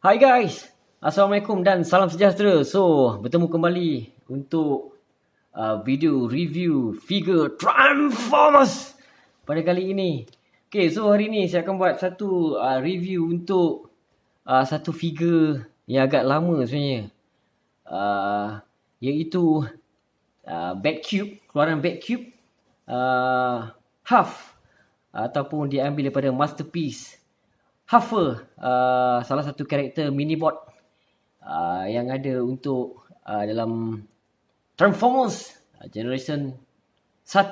Hai guys, Assalamualaikum dan salam sejahtera. So, bertemu kembali untuk video review figure Transformers pada kali ini. Okay, so hari ini saya akan buat satu review untuk satu figure yang agak lama sebenarnya. Iaitu Batcube, keluaran Batcube Half ataupun diambil daripada Masterpiece Huffer, salah satu karakter minibot yang ada untuk dalam Transformers Generation 1,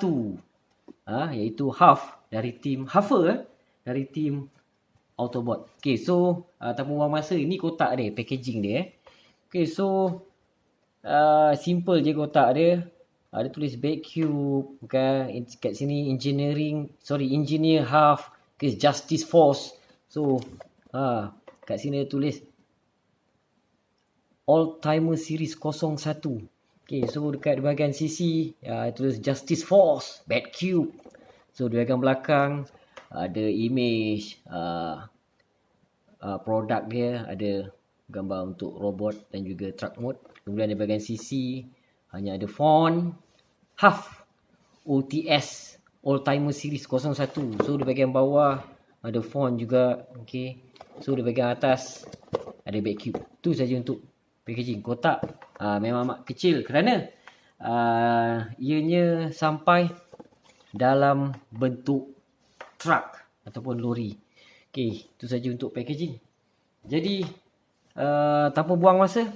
iaitu Huff dari tim Huffer, dari tim Autobot. Okay, so tanpa buang masa, ini kotak dia, packaging dia. Okay, so simple je kotak dia. Ada tulis Batcube, okay, kat sini Engineer Huff, okay, Justice Force. So, kat sini dia tulis All Timer Series 01. Okay, so dekat bahagian sisi tulis Justice Force, Batcube. So, di bahagian belakang ada image produk dia, ada gambar untuk robot dan juga truck mode. Kemudian di bahagian sisi hanya ada font Huff OTS, All Timer Series 01. So, di bahagian bawah ada font juga. Okay. So di bahagian atas ada Batcube. Tu saja untuk packaging. Kotak memang amat kecil kerana ianya sampai dalam bentuk truck ataupun lori. Okay, tu saja untuk packaging. Jadi tanpa buang masa,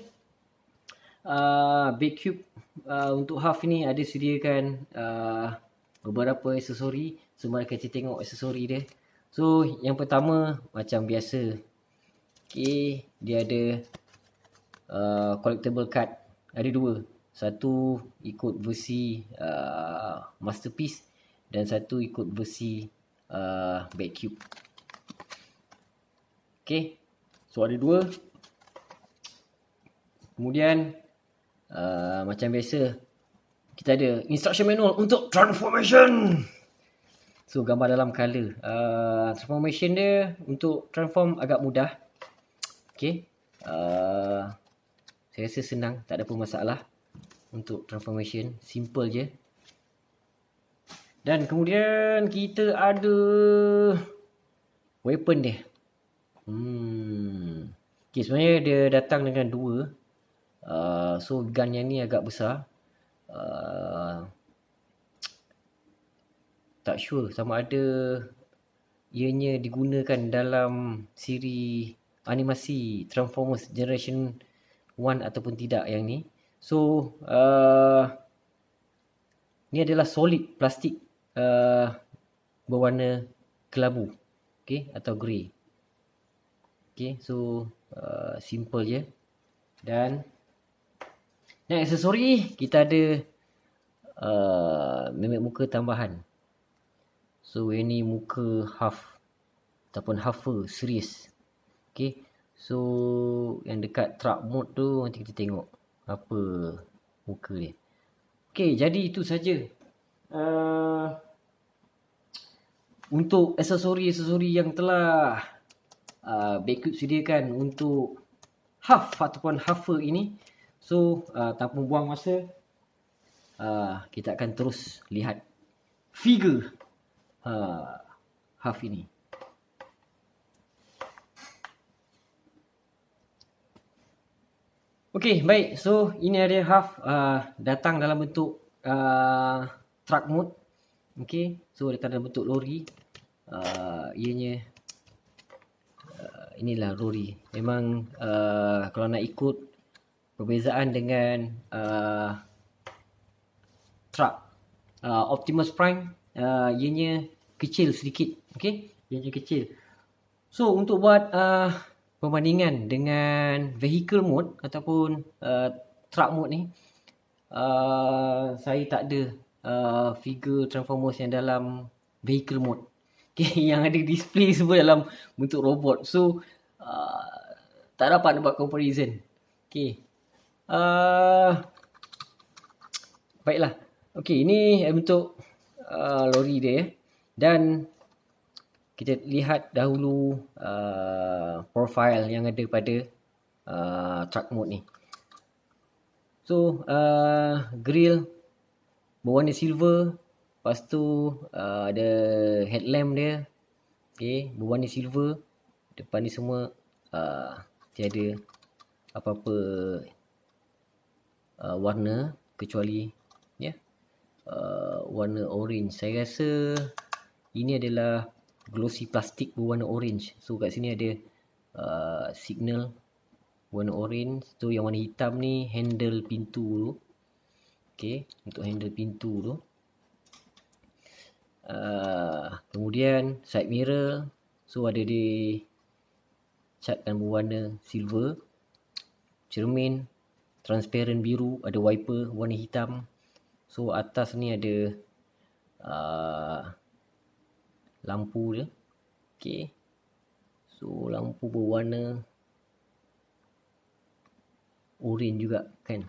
Batcube untuk Huff ni ada sediakan beberapa aksesori. So mari kita tengok aksesori dia. So, yang pertama macam biasa. Okay, dia ada collectible card. Ada dua. Satu ikut versi Masterpiece dan satu ikut versi Batcube. Okay, so ada dua. Kemudian macam biasa, kita ada instruction manual untuk transformation. So, gambar dalam color. Transformation dia untuk transform agak mudah. Okay. Saya rasa senang. Tak ada pun masalah untuk transformation. Simple je. Dan kemudian kita ada weapon dia. Okay, sebenarnya dia datang dengan dua. So, gun yang ni agak besar. Tak sure sama ada ianya digunakan dalam siri animasi Transformers Generation 1 ataupun tidak yang ni. So, ni adalah solid plastik berwarna kelabu. Okay, atau grey. Okay, so simple je. Dan next aksesori kita ada memek muka tambahan. So, ini muka Huff ataupun Huffer series. Okay. So, yang dekat truck mode tu nanti kita tengok apa muka dia. Okay, jadi itu saja. Untuk aksesori-aksesori yang telah Batcube sediakan untuk Huff ataupun Huffer ini. So, tanpa buang masa, kita akan terus lihat figure Huff ini. Okay, baik. So, ini ada Huff datang dalam bentuk truck mode. Okay, so datang dalam bentuk lori. Ianya inilah lori. Memang kalau nak ikut perbezaan dengan truck Optimus Prime, ianya kecil sedikit. Okay, ianya kecil. So, untuk buat perbandingan dengan vehicle mode ataupun truck mode ni, saya tak ada figure Transformers yang dalam vehicle mode. Okay, yang ada display semua dalam bentuk robot. So, tak dapat buat comparison. Okay. Baiklah. Okay, ini bentuk lori dia. Dan kita lihat dahulu profile yang ada pada truck mode ni. So grill berwarna silver, lepas tu ada headlamp dia, okay, berwarna silver. Depan ni semua tiada apa-apa warna kecuali warna orange. Saya rasa ini adalah glossy plastik berwarna orange. So kat sini ada signal warna orange. So yang warna hitam ni handle pintu tu. Okay, untuk handle pintu tu. Kemudian side mirror. So ada di catkan berwarna silver. Cermin transparent biru. Ada wiper warna hitam. So atas ni ada lampu dia. Okay. So lampu berwarna orange juga kan.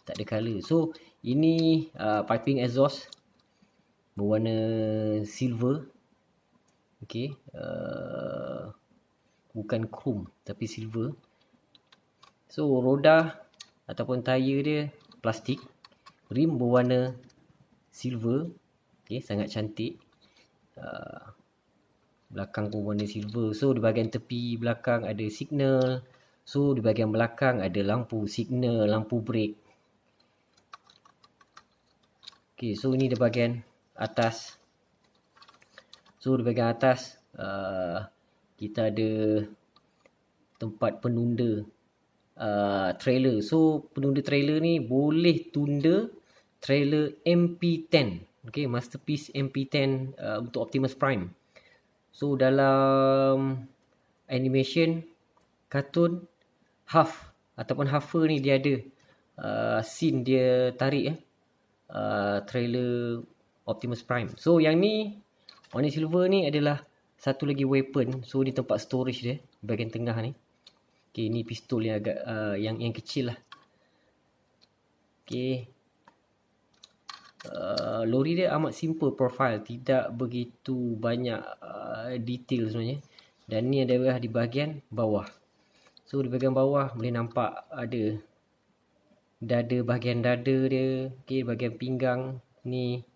Tak ada colour. So ini piping exhaust berwarna silver. Okay. Bukan chrome tapi silver. So roda ataupun tayar dia plastik. Rim berwarna silver. Okay, sangat cantik. Belakang pun warna silver. So di bahagian tepi belakang ada signal. So di bahagian belakang ada lampu signal, lampu brake. Okay, so ini di bahagian atas. So di bahagian atas kita ada tempat penunda trailer. So penunda trailer ni boleh tunda trailer MP10. Okay, Masterpiece MP10 untuk Optimus Prime. So dalam animation kartun Huff ataupun Huffer ni dia ada scene dia tarik trailer Optimus Prime. So yang ni warna silver ni adalah satu lagi weapon. So ni tempat storage dia bahagian tengah ni. Okay, ni pistol yang agak yang kecil lah. Okay. Lori dia amat simple profile, tidak begitu banyak detail sebenarnya. Dan ni adalah di bahagian bawah. So di bahagian bawah boleh nampak ada dada, bahagian dada dia. Okay, bahagian pinggang ni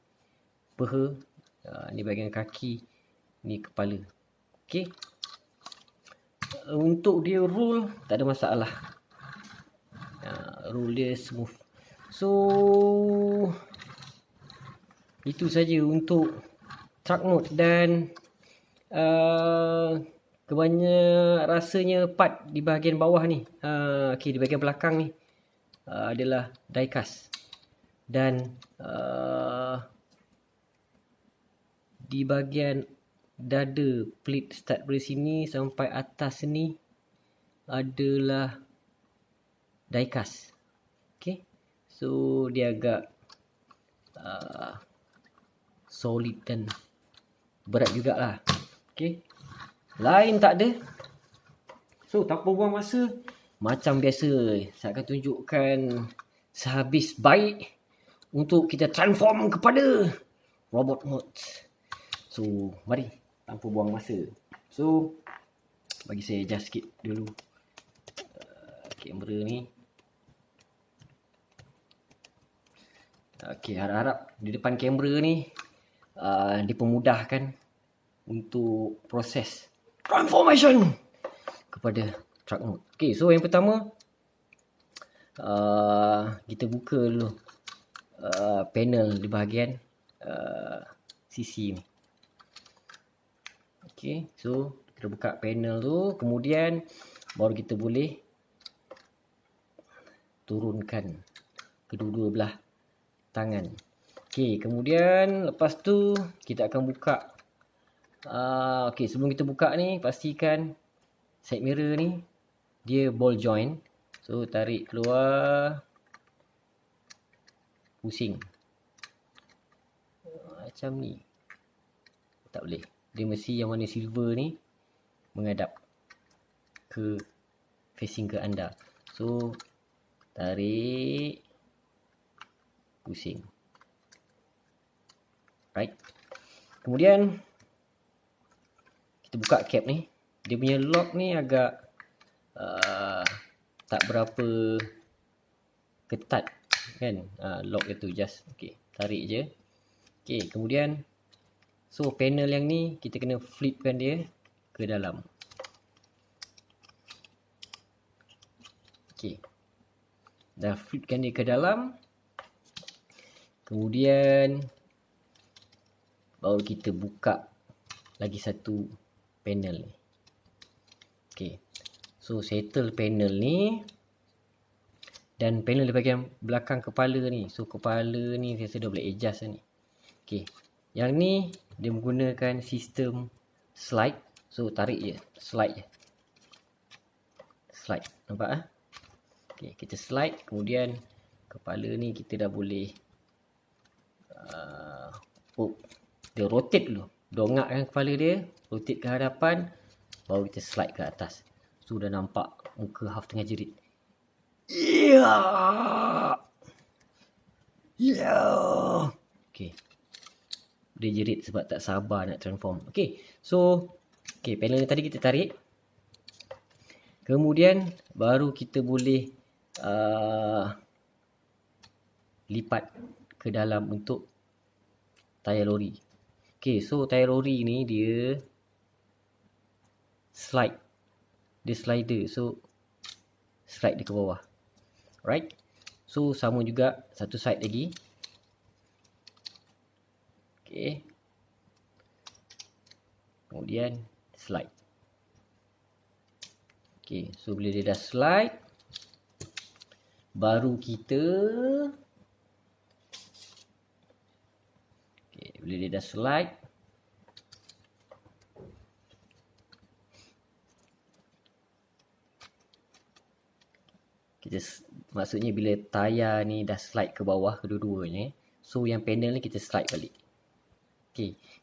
peha, ni bahagian kaki, ni kepala. Okay. Untuk dia roll tak ada masalah. Roll dia smooth. So itu saja untuk truck mode. Dan kebanyakan rasanya part di bahagian bawah ni, okay, di bahagian belakang ni adalah diecast. Dan di bahagian dada plate start dari sini sampai atas ni adalah diecast. Okay, so dia agak solid dan berat jugalah. Okay, lain tak ada. So tanpa buang masa, macam biasa saya akan tunjukkan sehabis baik untuk kita transform kepada robot mode. So mari tanpa buang masa. So bagi saya adjust sikit dulu kamera ni. Okay, harap-harap di depan kamera ni dipermudahkan untuk proses transformation kepada truck mode. Okay, so yang pertama kita buka dulu panel di bahagian sisi ni. Okay, so kita buka panel tu, kemudian baru kita boleh turunkan kedua-dua belah tangan. Okay, kemudian lepas tu kita akan buka. Okay, sebelum kita buka ni, pastikan side mirror ni dia ball joint. So tarik keluar, pusing macam ni. Tak boleh, dia mesti yang warna silver ni menghadap ke facing ke anda. So tarik, pusing. Right. Kemudian kita buka cap ni. Dia punya lock ni agak tak berapa ketat kan. Lock dia tu just tarik je. Kemudian so panel yang ni kita kena flipkan dia ke dalam. Dah flipkan dia ke dalam. Kemudian baru kita buka lagi satu panel ni. So settle panel ni. Dan panel di bahagian belakang kepala ni. So kepala ni saya dah boleh adjust ni. Yang ni dia menggunakan sistem slide. So tarik je, slide je. Slide, nampak kita slide. Kemudian kepala ni kita dah boleh dia rotate dulu. Dongakkan kepala dia, rotate ke hadapan, baru kita slide ke atas. So dah nampak muka Huff tengah jerit. Dia jerit sebab tak sabar nak transform. So panel ni tadi kita tarik. Kemudian baru kita boleh lipat ke dalam untuk tayar lori. So tayar lori ni dia slide. Dia slider. So slide dia ke bawah. Right. So sama juga satu side lagi. Kemudian slide. So bila dia dah slide, baru kita bila dia dah slide, maksudnya bila tayar ni dah slide ke bawah kedua-duanya, so yang panel ni kita slide balik.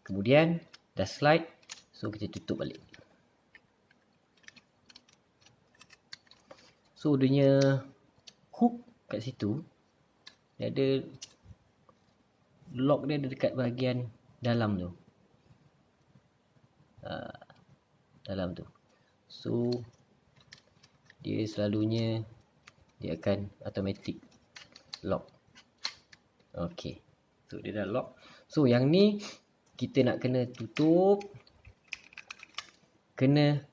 Kemudian dah slide, so kita tutup balik. So dia punya hook kat situ, dia ada lock dia ada dekat bahagian dalam tu. Dalam tu. So dia selalunya dia akan automatic lock. So dia dah lock. So yang ni kita nak kena tutup, kena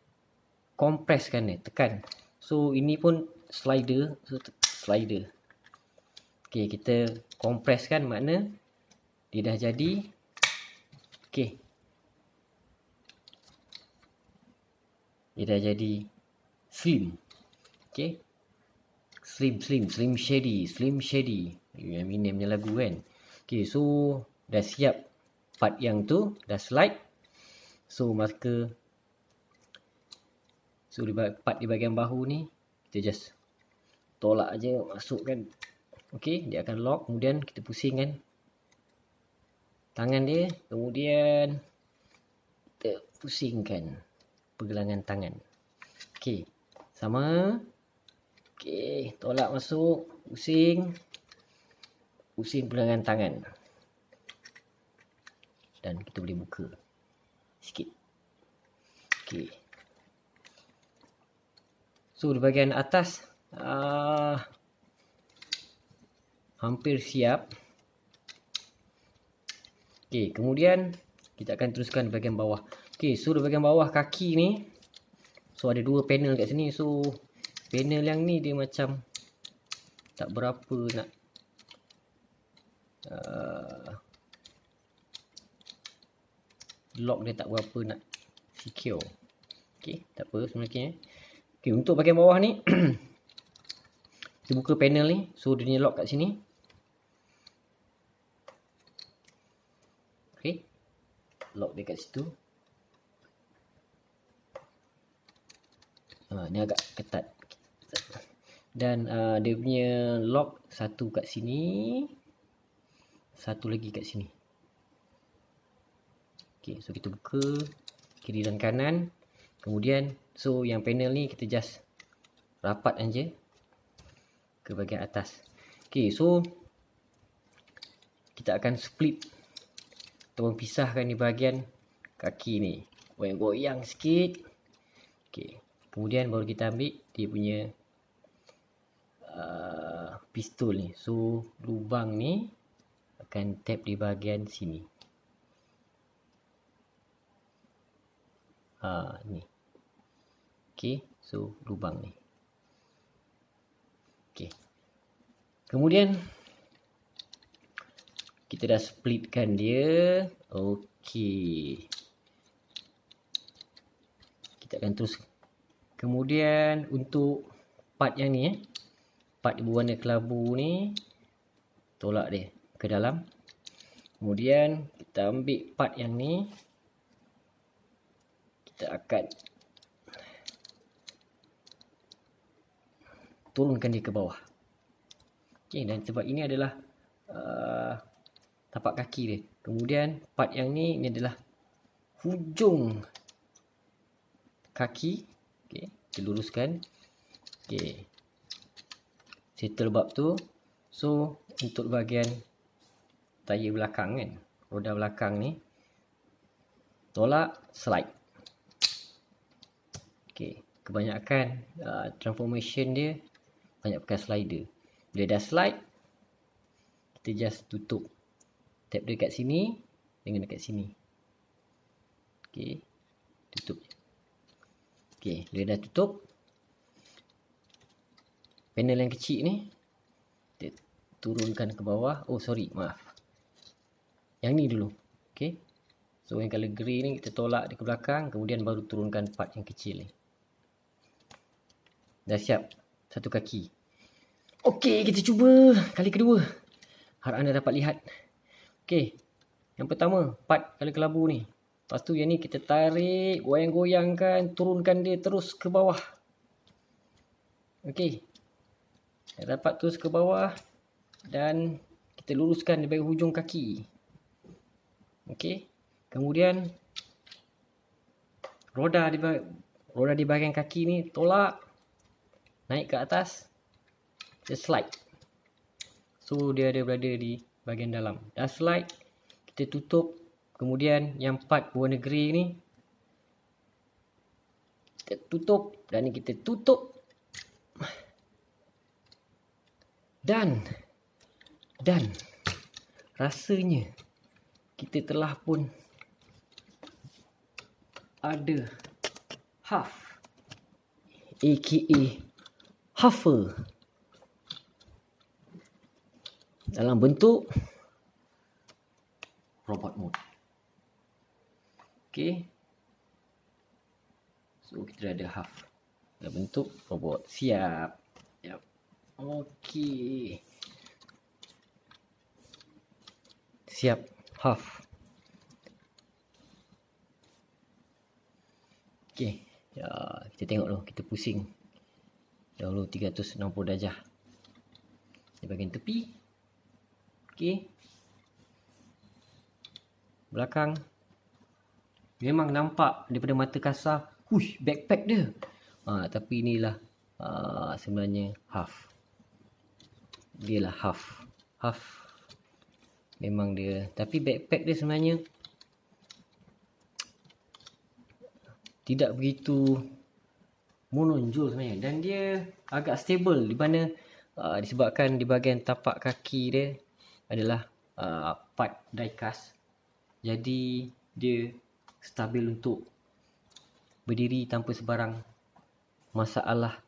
kompreskan dia, tekan. So ini pun slider. So slider. Kita kompreskan, makna dia dah jadi. Dia dah jadi slim. Slim shady. Eminem punya lagu kan. So dah siap part yang tu, dah slide. So maka part di bahagian bahu ni kita just tolak aja, masukkan. Dia akan lock. Kemudian kita pusingkan tangan dia. Kemudian kita pusingkan pergelangan tangan. Sama. Tolak masuk, pusing pergelangan tangan. Dan kita boleh buka sikit. So di bahagian atas hampir siap. Kemudian kita akan teruskan di bahagian bawah. So di bahagian bawah kaki ni, so ada dua panel kat sini. So panel yang ni dia macam tak berapa nak lock dia, tak berapa nak secure. Tak apa sebenarnya. Untuk bahagian bawah ni kita buka panel ni. So dia punya lock kat sini. Lock dia kat situ. Ni agak ketat. Dan dia punya lock satu kat sini, satu lagi kat sini. So kita buka kiri dan kanan. Kemudian so yang panel ni kita just rapat aja ke bahagian atas. So kita akan split atau pisahkan di bahagian kaki ni. goyang sikit. Okey. Kemudian baru kita ambil dia punya pistol ni. So lubang ni akan tap di bahagian sini. Ni. Okey, so lubang ni. Okey. Kemudian kita dah splitkan dia. Okey. Kita akan terus. Kemudian untuk part yang ni part berwarna kelabu ni, tolak dia ke dalam. Kemudian kita ambil part yang ni, kita akan turunkan dia ke bawah. Okey, dan sebab ini adalah tapak kaki dia. Kemudian part yang ni adalah hujung kaki. Okey, kita luruskan. Okey, settle bab tu. So untuk bahagian tayar belakang kan, roda belakang ni, tolak, slide. Okey, kebanyakan transformation dia banyak pakai slider. Bila dah slide, kita just tutup. Tap dia dekat sini dengan dekat sini. Okey, tutup. Okey, bila dah tutup, panel yang kecil ni kita turunkan ke bawah. Oh sorry, maaf. Yang ni dulu. Okey. So yang color grey ni kita tolak dia ke belakang, kemudian baru turunkan part yang kecil ni. Dah siap satu kaki. Okey, kita cuba kali kedua. Harap anda dapat lihat. Okey. Yang pertama, part color kelabu ni. Lepas tu yang ni kita tarik, goyang-goyangkan, turunkan dia terus ke bawah. Okey. Dah dapat terus ke bawah dan kita luruskan di bahagian hujung kaki. Okey. Kemudian roda di bahagian kaki ni tolak, naik ke atas, kita slide. So dia ada berada di bahagian dalam. Dah slide, kita tutup. Kemudian yang part warna grey ni kita tutup, dan ni kita tutup. Dan rasanya kita telah pun ada Huff, aka Huffer, dalam bentuk robot mode. Okey. So kita dah ada Huff dalam bentuk robot. Siap. Yep. Okey. Siap Huff. Okey. Ya, kita tengok dulu, kita pusing dahulu 360 darjah di bahagian tepi. Okey. Belakang. Memang nampak daripada mata kasar, hush, backpack dia. Tapi inilah sebenarnya Huff. Dialah Huff. Huff memang dia, tapi backpack dia sebenarnya tidak begitu menonjol sebenarnya, dan dia agak stable di mana disebabkan di bahagian tapak kaki dia adalah part die-cast. Jadi dia stabil untuk berdiri tanpa sebarang masalah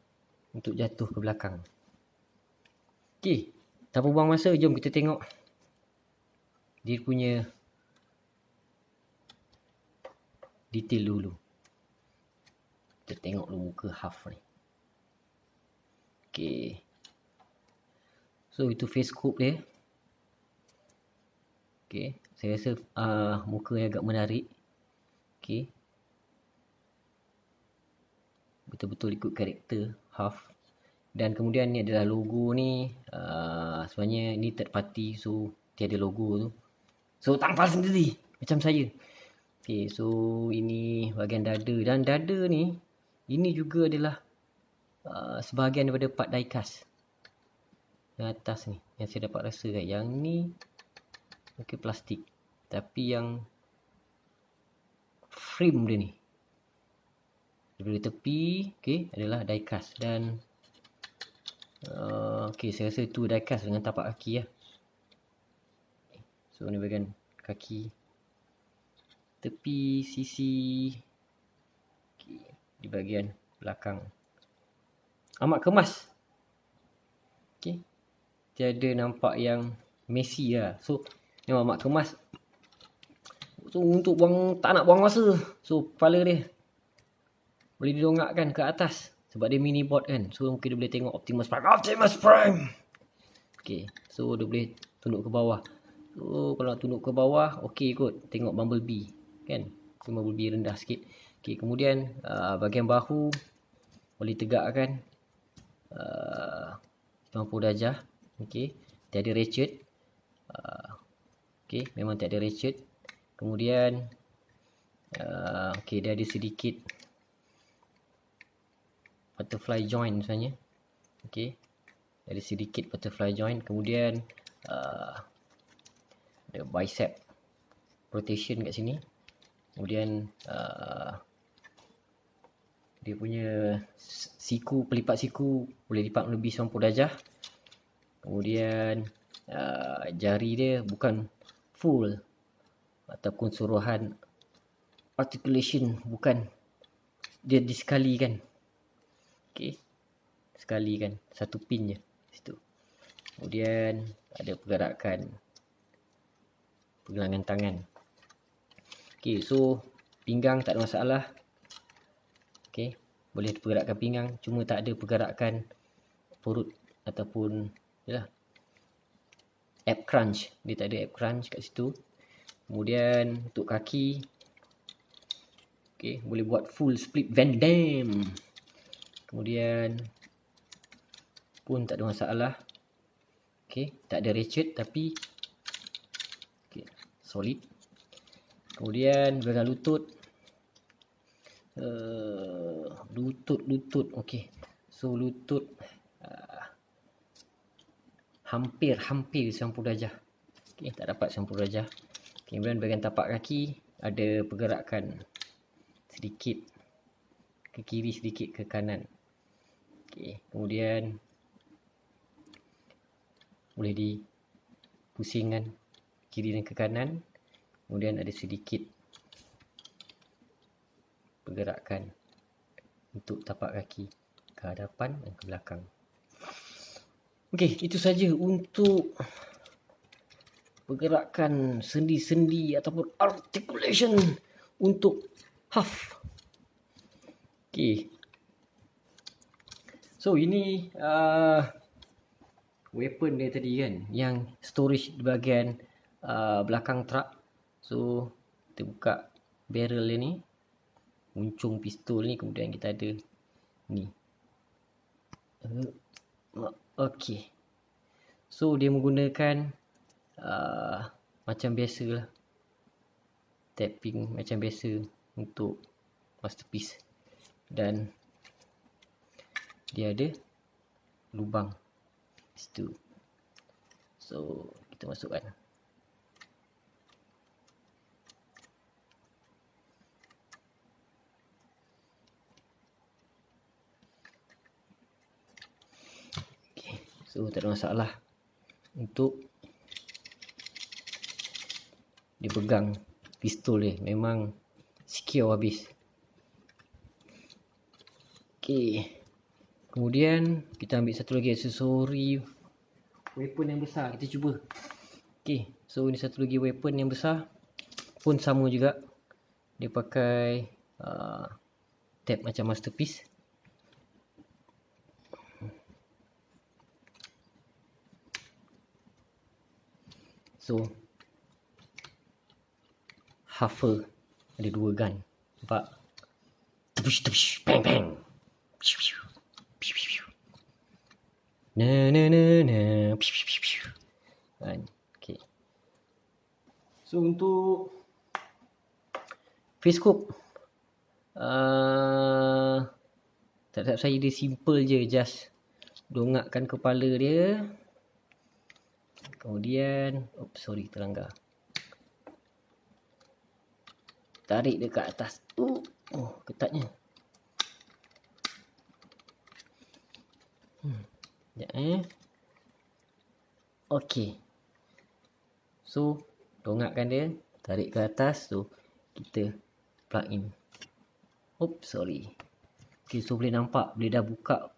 untuk jatuh ke belakang. Okey, tanpa buang masa, jom kita tengok dia punya detail dulu. Kita tengok dulu muka Huff ni. Okey. So itu face scope dia. Okey, saya rasa muka dia agak menarik. Okey. Betul-betul ikut karakter Huff. Dan kemudian ni adalah logo ni. Sebenarnya ni third party, so tiada logo tu. So tampal sendiri macam saya. Okay, so ini bahagian dada. Dan dada ni, ini juga adalah sebahagian daripada part die-cast. Yang atas ni, yang saya dapat rasakan. Yang ni mungkin plastik. Tapi yang frame dia ni. Daripada tepi, okey, adalah die cast. Dan okey, saya rasa tu die cast dengan tapak kaki lah. So ni bahagian kaki, tepi, sisi, okay, di bahagian belakang. Amat kemas. Okay, tiada nampak yang messy lah. So memang amat kemas. So untuk tak nak buang masa, so kepala dia boleh didongakkan ke atas sebab dia mini board kan. So mungkin dia boleh tengok Optimus Prime. Okay, so dia boleh tunduk ke bawah. So kalau nak tunduk ke bawah, okey kot. Tengok Bumblebee kan. So Bumblebee rendah sikit. Okey, kemudian bahagian bahu boleh tegakkan 90 darjah. Okey, tiada ratchet. Okey, memang tiada ratchet. Kemudian okey, dia ada sedikit butterfly joint sebenarnya. Okey, ada sedikit butterfly joint. Kemudian ada bicep rotation kat sini. Kemudian dia punya siku, pelipat siku boleh lipat lebih 90 darjah. Kemudian jari dia bukan full ataupun suruhan articulation, bukan, dia disekalikan. Okey, sekalikan satu pin je situ. Kemudian ada pergerakan pergelangan tangan. Okey, so pinggang tak ada masalah. Okey, boleh pergerakan pinggang, cuma tak ada pergerakan perut ataupun yalah, ab crunch. Dia tak ada ab crunch kat situ. Kemudian untuk kaki, okey, boleh buat full split Van Damme. Kemudian pun tak ada masalah. Okey, tak ada ratchet tapi okey, solid. Kemudian bahagian lutut, lutut okey. So lutut hampir 90 darjah. Okey, tak dapat 90 darjah. Kemudian bahagian tapak kaki ada pergerakan sedikit ke kiri, sedikit ke kanan. Okey, kemudian boleh dipusingkan kiri dan ke kanan. Kemudian ada sedikit pergerakan untuk tapak kaki ke hadapan dan ke belakang. Okey, itu saja untuk pergerakan sendi-sendi ataupun articulation untuk Huff. Okey. So ini weapon dia tadi kan, yang storage di bahagian belakang truck. So kita buka barrel dia ni, muncung pistol ni, kemudian kita ada ni. Okey. So dia menggunakan macam biasa lah, tapping macam biasa untuk masterpiece. Dan dia ada lubang situ. So kita masukkan. Okay. So tak ada masalah untuk dipegang pistol dia, memang secure habis. Okey. Kemudian kita ambil satu lagi aksesori weapon yang besar, kita cuba. Okey, so ini satu lagi weapon yang besar, pun sama juga. Dia pakai tab macam masterpiece. So Huffer ada dua gun, nampak? Bang bang. Okay. So untuk face scope, tak saya dia simple je, just dongakkan kepala dia. Kemudian terlanggar. Tarik dia ke atas. Oh, ketatnya. Sekejap Okey. So, dongakkan dia, tarik ke atas, so kita plug in. Sorry. Okay, so boleh nampak, bila dah buka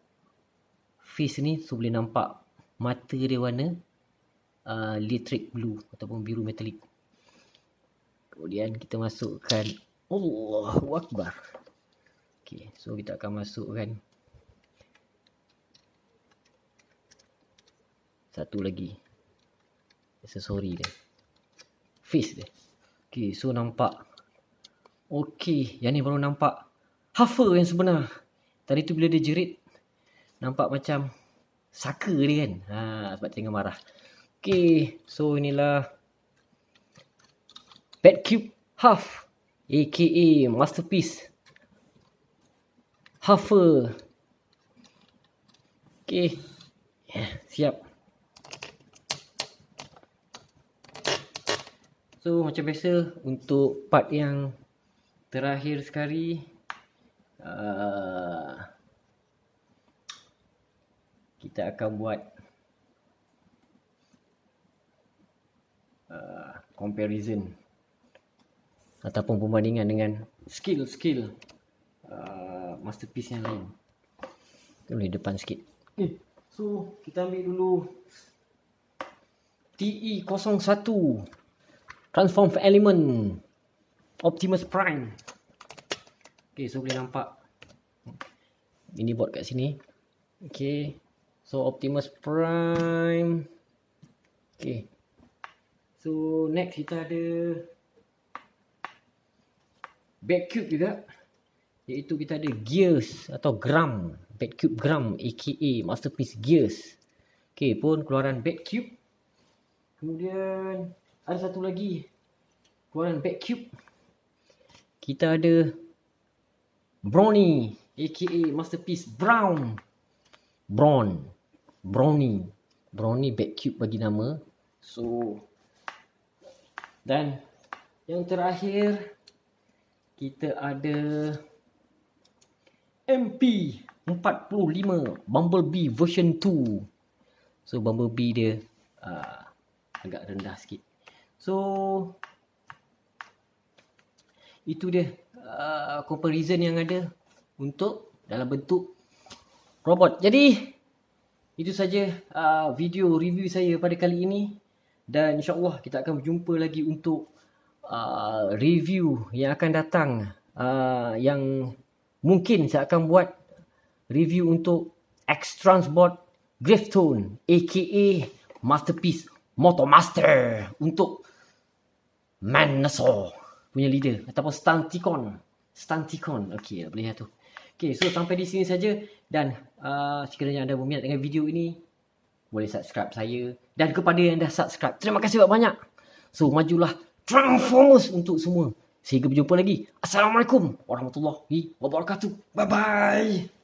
face ni, so boleh nampak mata dia warna electric blue ataupun biru metalik. Kemudian kita masukkan Allahu Akbar. Okay, so kita akan masukkan satu lagi aksesori dia, face dia. Okay, so nampak. Okay, yang ni baru nampak hover yang sebenar. Tadi tu bila dia jerit, nampak macam saka dia kan. Sebab tengah marah. Okay, so inilah Betcube Huff, aka Masterpiece Hover. Okay, siap. So macam biasa, untuk part yang terakhir sekali, kita akan buat comparison ataupun perbandingan dengan skill Masterpiece yang lain. Kita boleh depan sikit. Okay, so kita ambil dulu TE01 Transform Element Optimus Prime. Okay, so boleh nampak ini board kat sini. Okay, so Optimus Prime. Okay, so next kita ada Betcube juga, iaitu kita ada Gears atau Gram, Betcube Gram aka Masterpiece Gears. Okay, pun keluaran Betcube. Kemudian ada satu lagi keluaran Betcube. Kita ada Brownie aka Masterpiece Brown. Brownie Betcube bagi nama. So, dan yang terakhir kita ada MP45 Bumblebee version 2. So Bumblebee dia agak rendah sikit. So itu dia comparison yang ada untuk dalam bentuk robot. Jadi itu saja video review saya pada kali ini, dan insyaAllah kita akan berjumpa lagi untuk review yang akan datang, yang mungkin saya akan buat review untuk X-Transbot Gravetone aka Masterpiece Motomaster untuk Manasaur punya leader ataupun Stunticon. Okey, tak boleh tu. Okey, so sampai di sini saja, dan sekiranya anda berminat dengan video ini, boleh subscribe saya, dan kepada yang dah subscribe, terima kasih banyak. So majulah Transformers untuk semua. Sehingga berjumpa lagi. Assalamualaikum warahmatullahi wabarakatuh. Bye bye.